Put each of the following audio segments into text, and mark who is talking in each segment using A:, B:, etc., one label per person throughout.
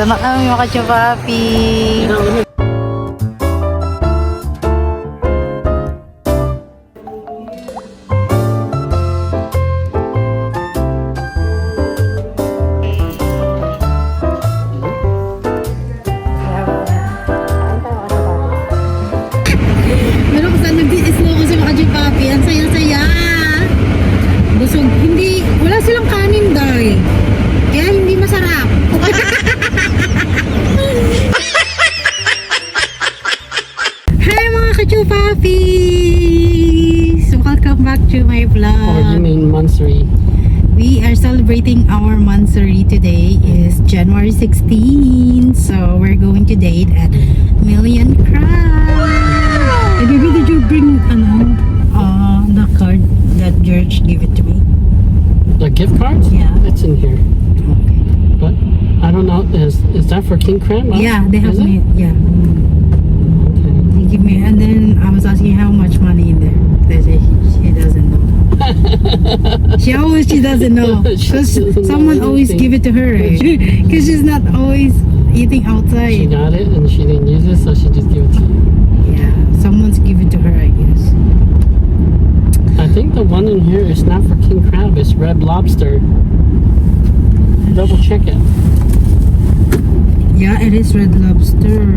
A: Ito na kami mga kachupapi.
B: Meron ko saan nag-slow kasi mga kachupapi. Ang saya-saya. Busog. Hindi, wala silang kanin dahil. Kaya hindi masarap. Hi mga kachupapis! Welcome back to my
C: Or you
B: vlog.
C: mean Monthsary?
B: We are celebrating our monthsary. Today is January 16. So we're going to date at Million Crab. Hey baby, did you bring the card that George gave it to me?
C: The gift cards?
B: Yeah.
C: It's in here.
B: Okay.
C: But I don't know. Is that for King Crab?
B: Yeah, they have
C: Is it?
B: me. Yeah.
C: Okay.
B: They give me, and then I was asking how much money in there. They say she doesn't know. She doesn't know.
C: She
B: Because
C: doesn't know
B: someone always
C: anything.
B: give it to her. Because she's not always eating
C: She
B: outside.
C: got it and she didn't use it, so she just gave it to you.
B: Yeah, someone's give it to her, I guess.
C: I think the one in here is not for King Crab. It's Red Lobster. Double check it.
B: Yeah, it is Red Lobster.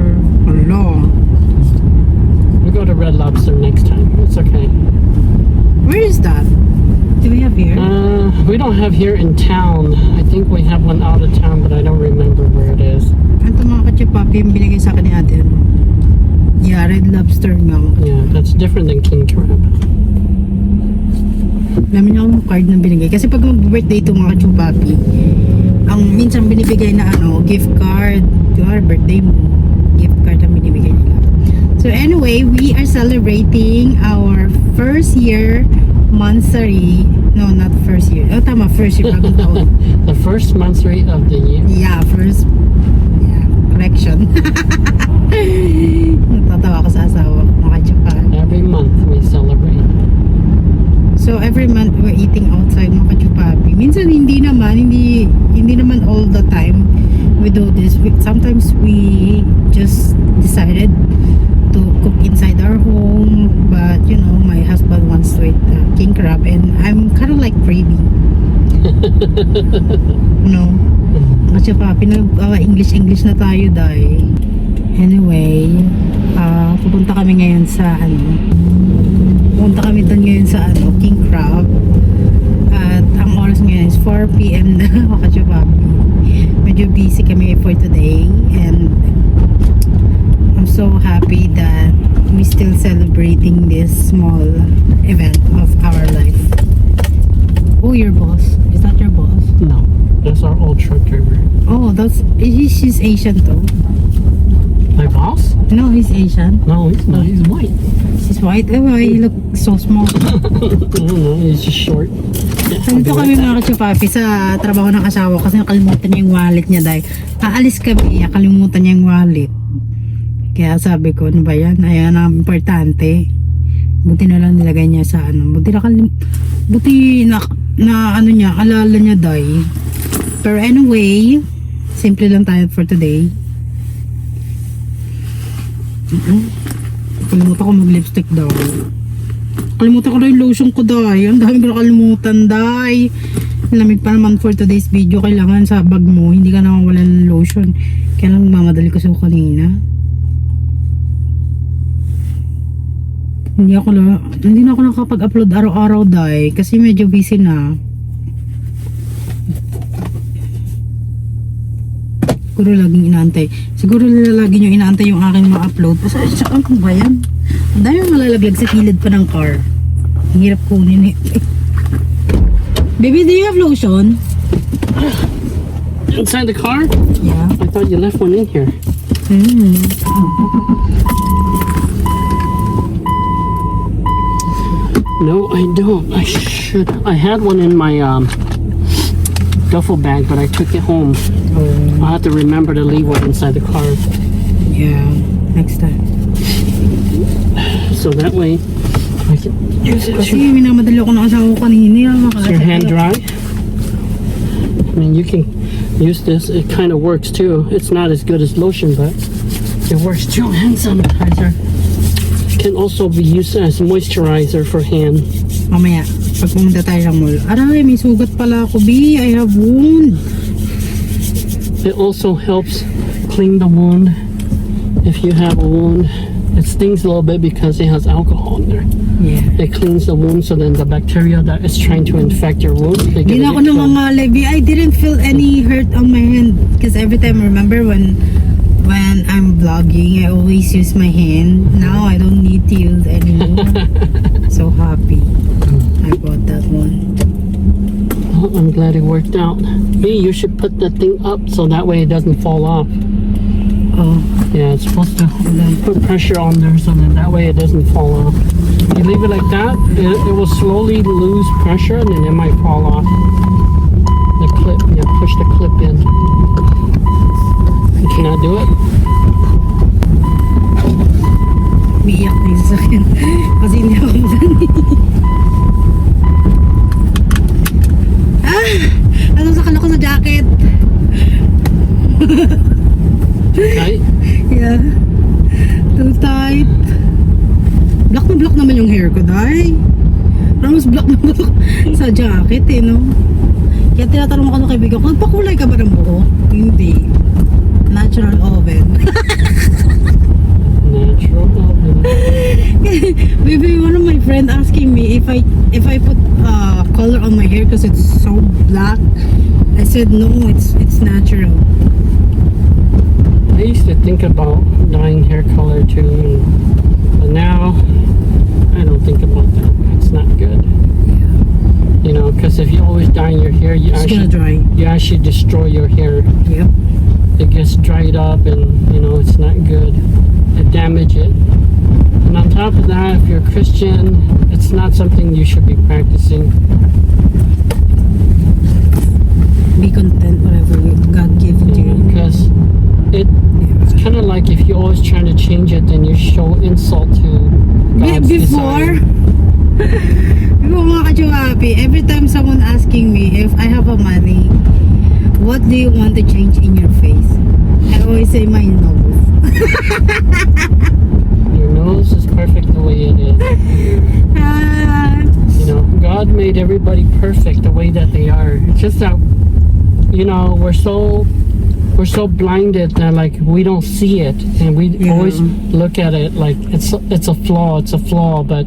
B: Hello.
C: We go to Red Lobster next time. It's okay.
B: Where is that? Do we have here?
C: We don't have here in town. I think we have one out of town, but I don't remember where it is.
B: Ito mga kachupapi yung binigay sa akin ni ate. Yeah, Red Lobster nga.
C: Yeah, that's different than King Crab.
B: Dami na akong card na binigay. Kasi pag mag-birthday ito mga kachupapi, ang minsan binibigay na gift card. Diba, birthday mo, gift card ang binibigay nila. So anyway, we are celebrating our first year monthsary. No, not first year. Oh, tama, first year. Bagong taon.
C: The first monthsary of the year.
B: Yeah, first. Yeah, correction. Natatawa ko sa asawa ko, mga kachupapi.
C: Every month we celebrate.
B: So every month we're eating outside mga kachupapi. Minsan hindi naman all the time we do this. Sometimes we just decided to cook inside our home, but you know, my husband wants to eat king crab and I'm kind of like craving. No. Kachupapi, English na tayo dahil. Anyway, pupunta kami ngayon sa King Crab. At ang oras ngayon is 4 PM na mga kachupapi. Medyo busy kami for today and I'm so happy that we still celebrating this small event of our life. Oh, your boss. Is that your boss?
C: No, that's our old truck driver.
B: Oh, she's Asian too.
C: My boss?
B: No, he's Asian.
C: No, he's not. He's white.
B: She's white. Oh, he look so small.
C: I don't know. He's just short.
B: Nandito kami mga kachupapi sa trabaho ng asawa kasi nakalimutan niya yung wallet niya dahil aalis kami, nakalimutan niya yung wallet. Kaya sabi ko, ano ba yan? Ayan ang importante. Buti na lang nilagay niya sa buti na alala niya dahil. Pero anyway, simple lang tayo for today. Kalimutan ko mag-lipstick daw. Kalimutan ko na yung lotion ko dahil. Ang dami ko nakalimutan dahil. Lamig pa naman for today's video. Kailangan sa bag mo, hindi ka nawawalan ng lotion. Kaya lang mamadali ko sa kanina. Hindi na ako nakapag-upload araw-araw dahil. Kasi medyo busy na. Siguro laging inaantay. Siguro lagi nyo inaantay yung aking ma-upload. Saan ko ba yan? Ang dami yung malalaglag sa kilid pa ng car. Ang hirap kunin eh. Baby, do you have lotion?
C: Inside the car?
B: Yeah.
C: I thought you left one in here. No, I don't. I should. I had one in my duffel bag, but I took it home. I'll have to remember to leave one inside the car.
B: Yeah, next time.
C: So that way I can use it.
B: Kasi minamadali ako ng asawa ko kanina.
C: Is your hand dry? I mean, you can use this. It kind of works too. It's not as good as lotion, but it works too. Hand sanitizer can also be used as moisturizer for hand.
B: Mamaya, pag pumunta tayo ng mall. Aray, may sugat pala ako, B. I have wound.
C: It also helps clean the wound. If you have a wound, it stings a little bit because it has alcohol in there.
B: Yeah.
C: It cleans the wound, so then the bacteria that is trying to infect your wound, they
B: Di
C: get
B: na ako nangangalay, B. I didn't feel any hurt on my hand. Because every time, remember when I'm vlogging, I always use my hand. Now I don't need to use anymore. So happy. I bought that one.
C: Oh, I'm glad it worked out. Me, you should put the thing up so that way it doesn't fall off.
B: Oh,
C: Yeah, it's supposed to put pressure on there so then that way it doesn't fall off. You leave it like that, it will slowly lose pressure and then it might fall off. The clip, yeah, push the clip in. You cannot do it?
B: umiiyak na yung sasakyan. Kasi hindi ako masanay. Ano sakal ako sa jacket?
C: Right?
B: Yeah. Too tight. Black na black naman yung hair ko, day. Parang mas black na black sa jacket eh, no? Kaya tinatanong ako ng kaibigan ko, nagpakulay ka ba ng buhok? Hindi. Natural oven.
C: Natural oven.
B: Maybe one of my friend asking me if I put color on my hair because it's so black. I said no, it's natural.
C: I used to think about dyeing hair color too, but now I don't think about that. It's not good. You know, because if you always dye your hair,
B: It's gonna dry.
C: you actually destroy your hair.
B: Yep.
C: It gets dried up, and you know it's not good. It damage it. And on top of that, if you're a Christian, it's not something you should be practicing.
B: Be content whatever God gives to you.
C: Because it's kind of like if you're always trying to change it, then you show insult to God's
B: Before,
C: design.
B: before mga kachuapi, every time someone asking me if I have a money, what do you want to change in your face? I always say my nose.
C: Your nose is perfect the way it is.
B: Ah,
C: You know, God made everybody perfect the way that they are. It's just that, you know, we're so blinded that like we don't see it, and we always look at it like it's a flaw, but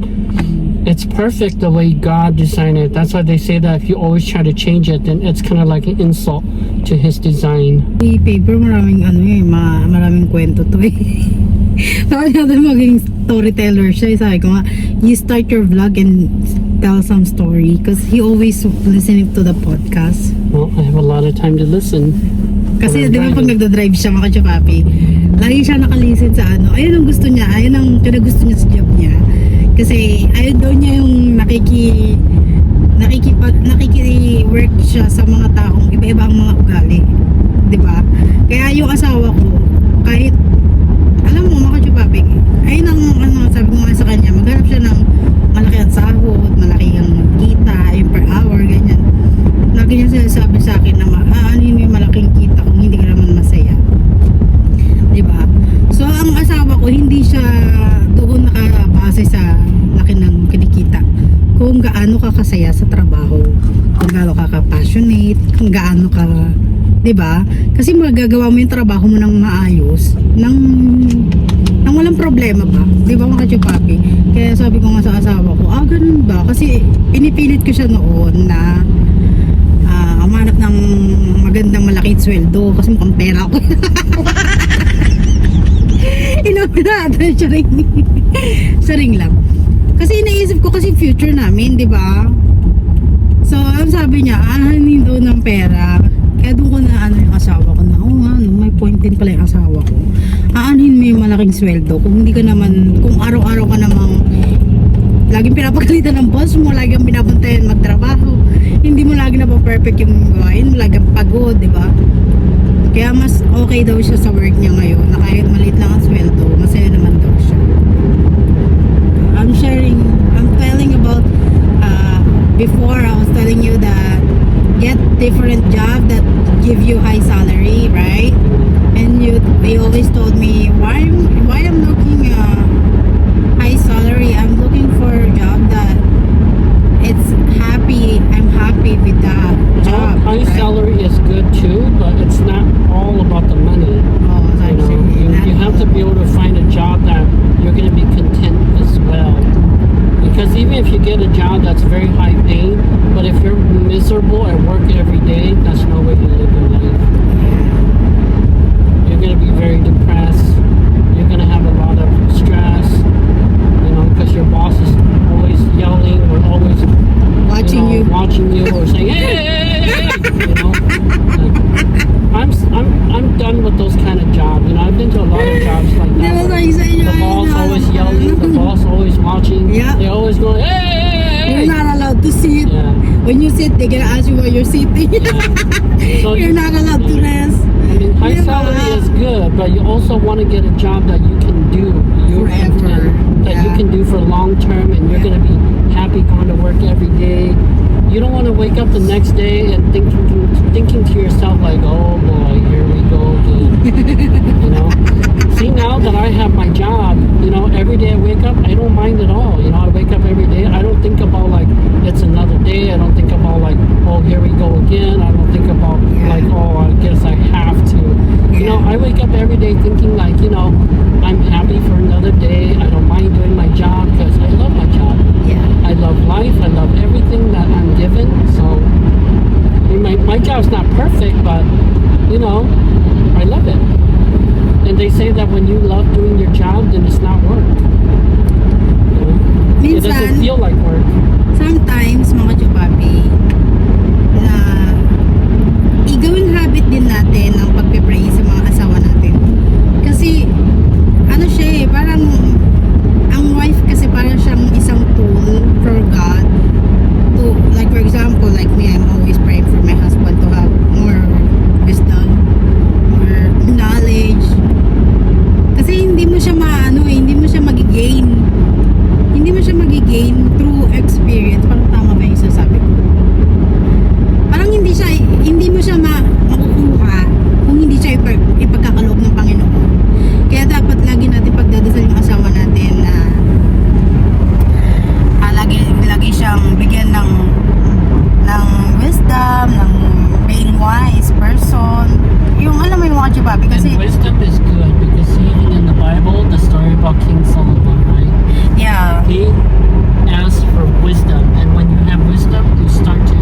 C: it's perfect the way God designed it. That's why they say that if you always try to change it, then it's kind of like an insult to His design.
B: si paper maraming maraming kwento to eh. Sabi natin maging storyteller siya. Sabi ko nga, you start your vlog and tell some story because he always listening to the podcast.
C: Well, I have a lot of time to listen.
B: Kasi
C: When I'm
B: di ba pag
C: driving.
B: nagdadrive siya mga kachupapi, lagi siya nakalisten sa ano, ayun ang gusto niya, ayun ang kinagusto niya sa job niya. Kasi ayun daw niya yung nakiki-work siya sa mga taong iba-iba ang mga ugali. Di ba? Kaya yung asawa ko, kahit, alam mo mga kachupapi, ayun ang sabi ko nga sa kanya, maghanap siya ng malaki ang sahod, malaki ang kita, yung per hour, ganyan. Lagi niya sinasabi sa akin na ano yung malaking kita kung hindi ka naman masaya. Diba? So, ang asawa ko, hindi siya doon nakabase sa laki ng kinikita. Kung gaano ka kasaya sa trabaho, kung gaano ka ka-passionate, kung gaano ka, diba? Kasi magagawa mo yung trabaho mo ng maayos, nang walang problema ba? Diba mga kachupapi? Kaya sabi ko nga sa asawa ko, ganun ba? Kasi pinipilit ko siya noon na umanap ng magandang malaking sweldo kasi mukhang pera ako. Inopinata siya rin. Saring lang. Kasi iniisip ko kasi future namin, di ba? So, ang sabi niya, aanin doon ng pera. Kaya doon ko na yung asawa ko na, may point din pala yung asawa ko. Aanin mo yung malaking sweldo. Kung hindi ka naman, kung araw-araw ka namang laging pinapagalitan ng boss mo, laging pinapuntayan magtrabaho, hindi mo lagi na perfect yung gawain mo, laging pagod, di ba? Kaya mas okay daw siya sa work niya ngayon, na kahit maliit lang ang sweldo, masaya naman daw siya. I'm telling about, before I was telling you that get different job that give you high salary, right? And they always told me why I'm looking high salary. I'm looking for a job that it's happy. I'm happy with that job.
C: High
B: right?
C: salary is good too, but it's not all about the money.
B: Oh,
C: You
B: that's
C: know, you have to be able to find a job that you're going to be content as well. Because even if you get a job that's very high paying, but if you're miserable at work every day, that's no way to live your life. You're going to be very depressed. You're going to have a lot of stress, you know, because your boss is always yelling or always
B: watching you.
C: watching you or saying, hey, you know. Like, I'm done with those kind of jobs. You know, I've been to a lot of jobs like that.
B: Diba,
C: where
B: like, say,
C: the boss always yelling, the boss always watching.
B: Yeah.
C: They're always going, hey.
B: You're not allowed to sit.
C: Yeah.
B: When you sit, they're gonna ask you where you're sitting.
C: Yeah. So
B: You're not allowed to rest.
C: I mean, high
B: Diba?
C: salary is good, but you also want to get a job that you can do
B: Forever.
C: that you
B: Yeah.
C: can do for long term, and you're going to be happy going to work every day. You don't want to wake up the next day and thinking to yourself like, oh boy, here we go again. You know. See, now that I have my job, you know, every day I wake up, I don't mind at all. You know, I wake up every day. I don't think about like it's another day. I don't think about like, oh, here we go again. I don't think about like, oh, I guess I have to. You know, I wake up every day thinking like, you know, I'm happy for another day. I don't mind doing my job because I love my job.
B: Yeah.
C: I love life. I love everything that I'm given. So I mean, my job's not perfect, but you know, I love it. And they say that when you love doing your job, then it's not work. You know? It doesn't
B: Minsan,
C: feel like work.
B: sometimes, mga chupapi, na igawing habit din natin ang pagpe-pray sa mga asawa natin. Kasi, ano siya eh, parang, ang wife kasi parang siyang isang tool for God to, like for example, like me, I'm always praying for my husband to have more wisdom, more knowledge. Kasi hindi mo siya hindi mo siya magigain. Hindi mo siya magigain through experience. Parang tama ba yung sasabi ko? Parang hindi mo siya makukuha kung hindi siya ipagkakaloob ng Panginoon. Kaya dapat lagi natin pagdadasal yung asawa natin na lagi siyang bigyan ng wisdom, ng being wise person. Yung alam mo yung mga chupapi kasi
C: And wisdom is good because even in the Bible, the story about King Solomon, right?
B: yeah,
C: He asked for wisdom, and when you have wisdom, you start to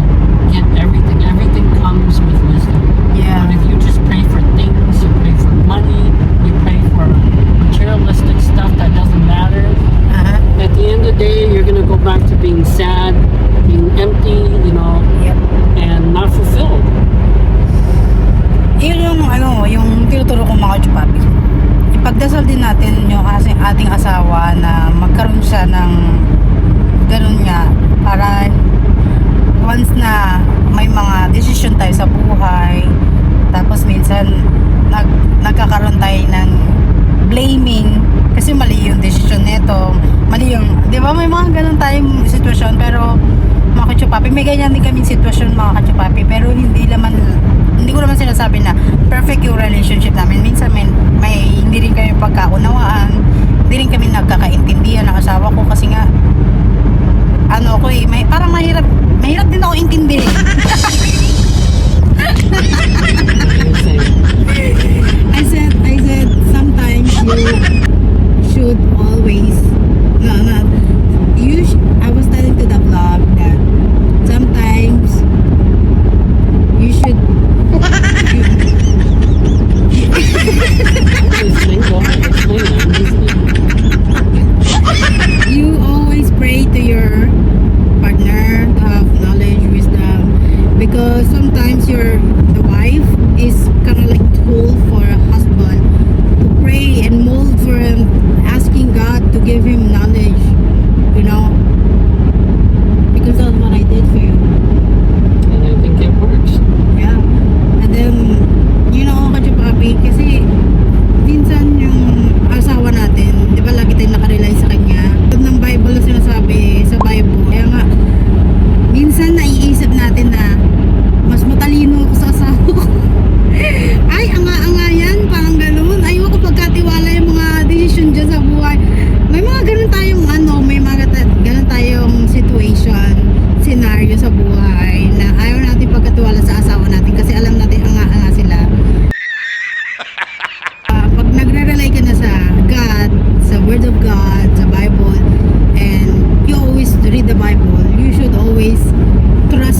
C: get everything. Everything comes with wisdom.
B: yeah.
C: But if you just pray for things, you pray for money, you pray for materialistic stuff that doesn't matter, at the end of the day, you're gonna go back to being sad, being empty, you know,
B: Yep.
C: and not fulfilled.
B: Yun yung tinuturo ko mga chupapi. Ipagdasal din natin yung ating asawa na magkaroon siya ng ganun nga para once na may mga decision tayo sa buhay, tapos minsan nagkakaroon tayo ng blaming kasi mali yung decision nito, mali yung, di ba may mga ganun tayong sitwasyon, pero mga kachupapi, may ganyan din kaming sitwasyon mga kachupapi, pero hindi ko naman sinasabi na perfect yung relationship namin. Minsan may hindi rin kami pagkaunawaan, hindi rin kami nagkakaintindihan ng asawa ko kasi nga ano ko parang mahirap din ako intindihin. I said sometimes you should always I was telling to the vlog that sometimes you should you always pray to your partner to have knowledge, wisdom, because sometimes the wife is kind of like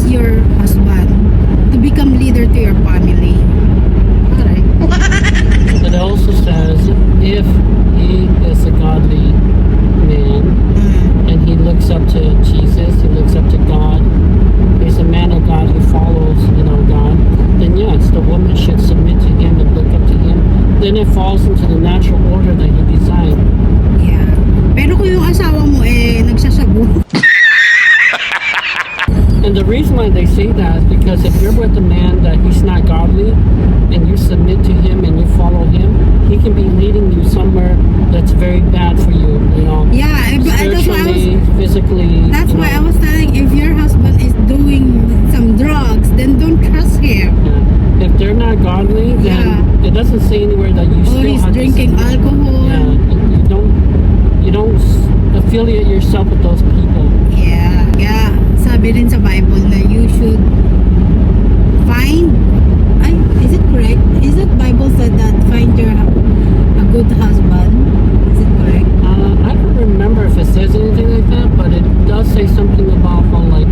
B: your husband to become leader to your family. Alright.
C: It also says if he is a godly man and he looks up to Jesus, he looks up to God, he's a man of God who follows, God, then yes, the woman should submit to him and look up to him. Then it falls into the natural order that he designed.
B: Yeah. Pero kung yung asawa mo nagsasabu.
C: And the reason why they say that is because if you're with a man that he's not godly and you submit to him and you follow him, he can be leading you somewhere that's very bad for you,
B: Yeah,
C: spiritually, physically.
B: that's why I was telling, if your husband is doing some drugs, then don't trust him.
C: Yeah. If they're not godly, then it doesn't say anywhere that you
B: Or
C: still
B: he's
C: have
B: drinking
C: to submit.
B: alcohol.
C: Yeah, you don't affiliate yourself with those people.
B: Yeah. Yeah. Sabi rin sa Bible na you should find, is it correct? Is it Bible said that find your a good husband? Is it correct?
C: I don't remember if it says anything like that, but it does say something about how like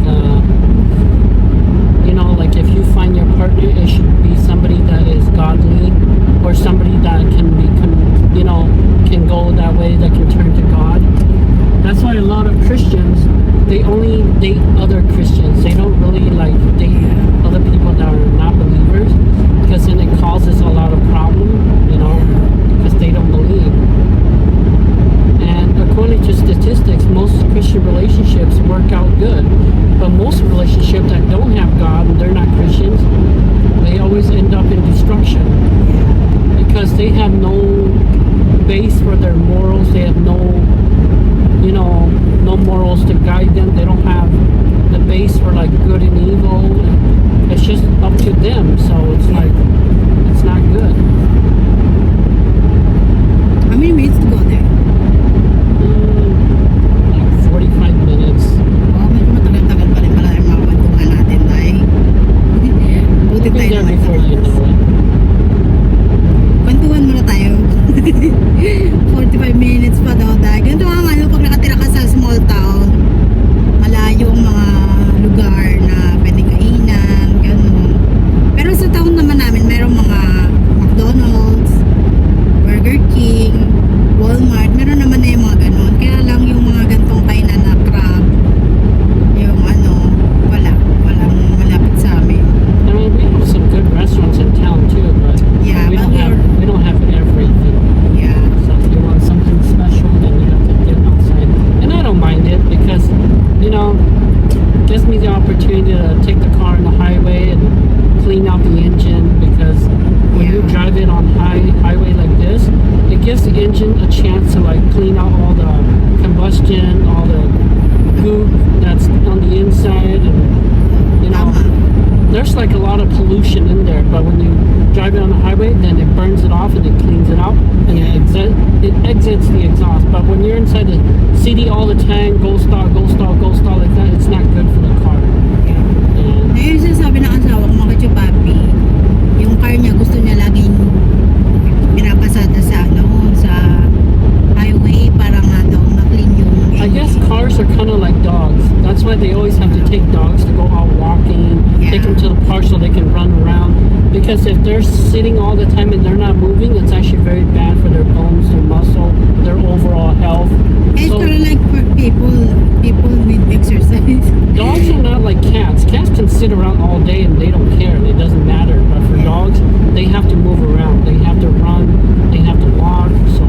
C: if you find your partner, it should be somebody that is godly or somebody that can can go that way, that can turn to God. That's why a lot of Christians, they only date other Christians. They don't really date other people that are not believers, because then it causes a lot of problem, because they don't believe. And according to statistics, most Christian relationships work out good. But most relationships that don't have God and they're not Christians, they always end up in destruction. Because they have no base for their morals. They have no morals to guide them. They don't have the base for good and evil. It's just up to them. So it's it's not good.
B: How many minutes to go there?
C: 45 minutes.
B: Oh, medyo matagal-tagal pa rin pala yung mga kwentuhan natin dahil buti
C: We'll be
B: tayo
C: there
B: naman
C: before you know it.
B: Kwentuhan muna tayo. 45 minutes pa daw dahil ganito nga pag nakatira ka sa small town, malayo ang mga lugar na pwedeng kainan, gano'n. Pero sa town naman namin merong mga McDonald's, Burger King, Walmart, meron naman na yung mga gano'n. Kaya lang yung mga gantong kainan na crab, yung walang malapit sa amin.
C: I mean, we have some good restaurants in town too, but
B: Yeah,
C: we
B: but
C: don't have everything.
B: Yeah.
C: So if you want something special, then you have to get outside. And I don't mind it because, gives me the opportunity to take the car on the highway and clean out the engine, because when you drive it on highway like this, it gives the engine a chance to clean out all the combustion, all the goop that's on the inside, and there's a lot of pollution in there. But when you drive it on the highway, then it burns it off and it cleans it out, and it exits the exhaust. But when you're inside the city all the time, go stall like that, it's not good for the car. And
B: Ngayon sinasabi ng asawa ko, mga kachupapi, yung car niya gusto niya laging pinapasada sa highway para nga daw na-clean yung
C: I guess cars are kind of like dogs. That's why they always have to take dogs to go out walking, take them to the park so they can run around. Because if they're sitting all the time and they're not moving, it's actually very bad for their bones, their muscle, their overall health.
B: It's
C: So
B: kind of like for people need exercise.
C: dogs are not like cats. Cats can sit around all day and they don't care. It doesn't matter. But for dogs, they have to move around. They have to run. They have to walk. So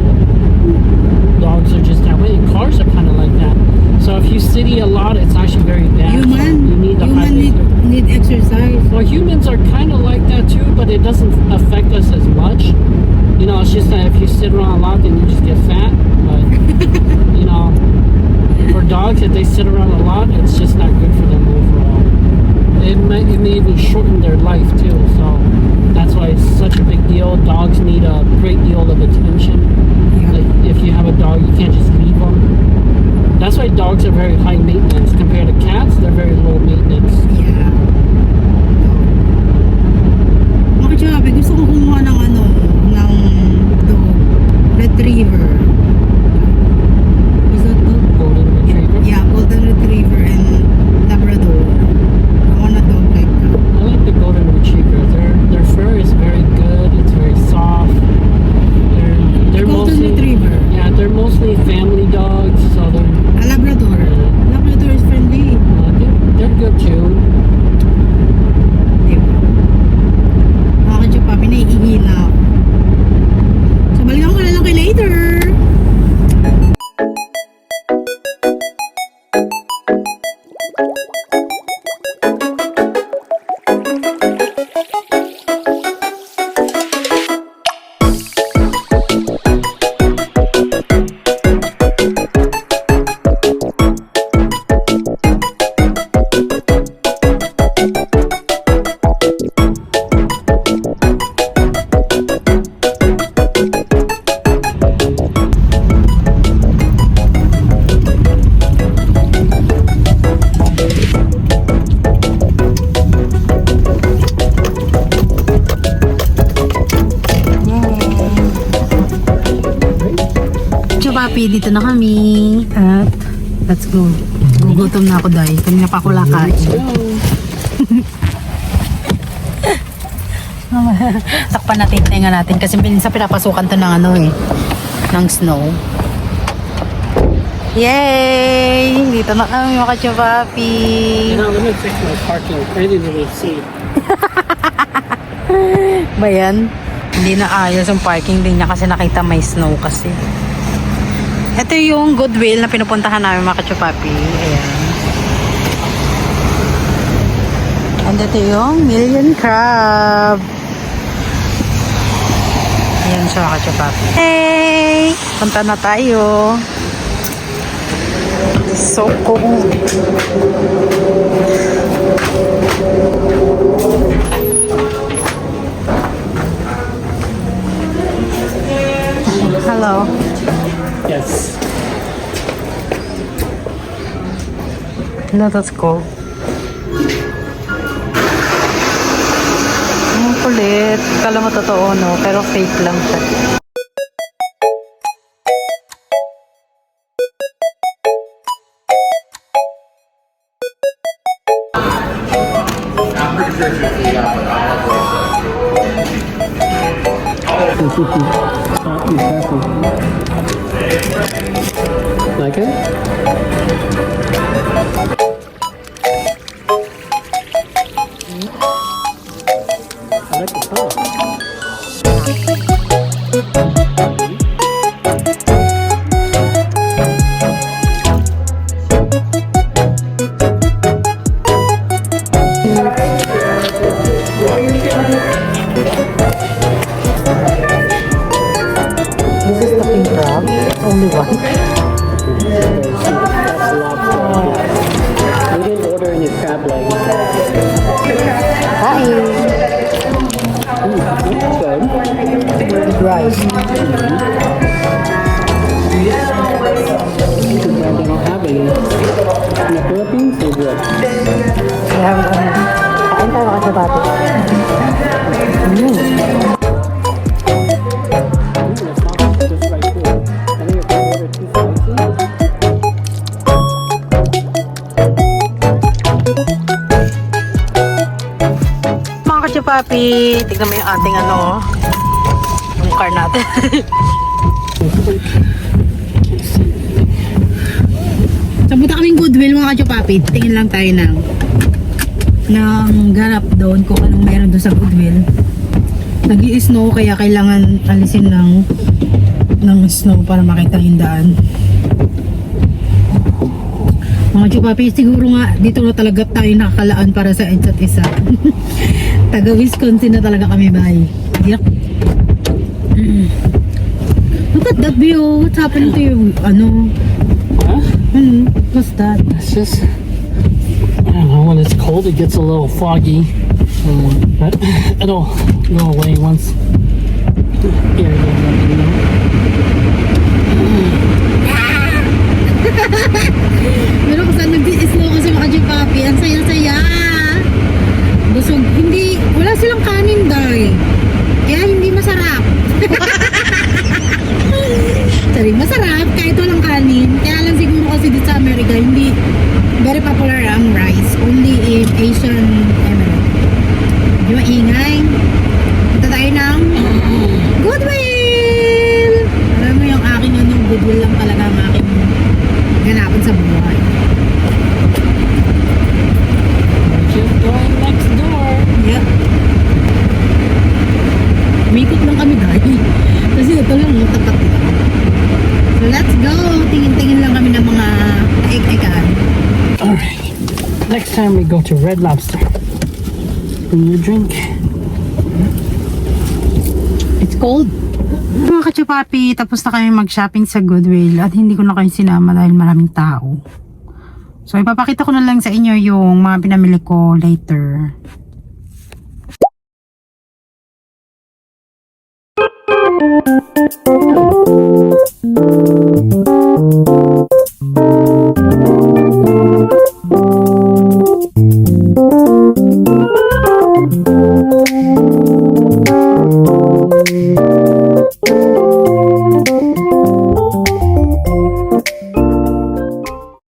C: dogs are just that way. And cars are kind of like that. So if you city a lot, it's actually very bad. So you need the highways.
B: Need exercise.
C: Well, humans are kind of like that too, but it doesn't affect us as much. It's just that if you sit around a lot, then you just get fat. But for dogs, if they sit around a lot, it's just not good for them overall. It may even shorten their life too. So that's why it's such a big deal. Dogs need a great deal of attention. Like if you have a dog, you can't just leave them. That's why dogs are very high maintenance compared to cats. They're very low maintenance.
B: Yeah. Mga kachupapi, gusto ko kumuha ng ng dog. Retriever. Is that dog?
C: Golden Retriever.
B: Yeah, Golden Retriever and Labrador. I wanna Papi, dito na kami. At let's go. Gugutom na ako dahil. Kanina pa ako lakay. Takpan natin, tinga natin. Kasi sa pinapasukan to ng ano eh. Ng snow. Yay! Dito na kami mga Kachupapi.
C: You know, let me fix my parking. I didn't even see.
B: Ba yan? Hindi na ayos yung parking din niya kasi nakita may snow kasi. Ito yung Goodwill na pinupuntahan namin mga Kachupapi. Ayan. And ito yung Million Crab. Ayan siya mga Kachupapi. Hey! Punta na tayo. So cool. Hello.
C: Yes.
B: No, that's cool. Ang kulit. Kala mo totoo, no? Pero fake lang siya.
C: Like it? I like the sauce.
B: This is the king crab. Only one.
C: We didn't order any crab legs.
B: Hi.
C: Good.
B: Rice.
C: Too bad they don't have any. In the Philippines, they would.
B: We have kain tayo mga Kachupapi.
C: Just right there. I think if we order 2 spicy.
B: Mga Kachupapi, tignan mo yung ating ano, yung car natin. Sabuta kaming Goodwill mga Kachupapi, tingin lang tayo ng ganap doon kung anong meron doon sa Goodwill. Nag-i-snow kaya kailangan alisin ng snow para makita yung daan. Mga Chupapi, siguro nga dito na talaga tayo nakakalaan para sa isa't isa. Taga Wisconsin na talaga kami, bay. Yuck. Look at that view. What's happening to you? Ano?
C: Huh?
B: What's that?
C: It's just, I don't know, when it's cold it gets a little foggy. But it'll go away once air goes up, you know?
B: Pero kung saan nag-i-snow kasi mga Chupapi, ang saya-saya. Busog. Hindi, wala silang kanin, day. Kaya hindi masarap. Sorry, masarap kahit walang kanin. Kaya lang siguro kasi dito sa Amerika, hindi very popular ang rice. Only in Asian Emirate. Di ba ingay? Punta tayo ng Goodwill! Alam mo yung aking Goodwill lang talaga ang aking ganapan sa buhay.
C: Just going next door.
B: Yep. Umikot lang kami dahil. Kasi ito lang, tapat lang. So let's go! Tingin-tingin lang kami ng mga egg-eggan.
C: Alright. Next time we go to Red Lobster. Bring your drink.
B: It's cold. Mga Kachupapi, tapos na kami mag-shopping sa Goodwill at hindi ko na kayo sinama dahil maraming tao. So ipapakita ko na lang sa inyo yung mga pinamili ko later.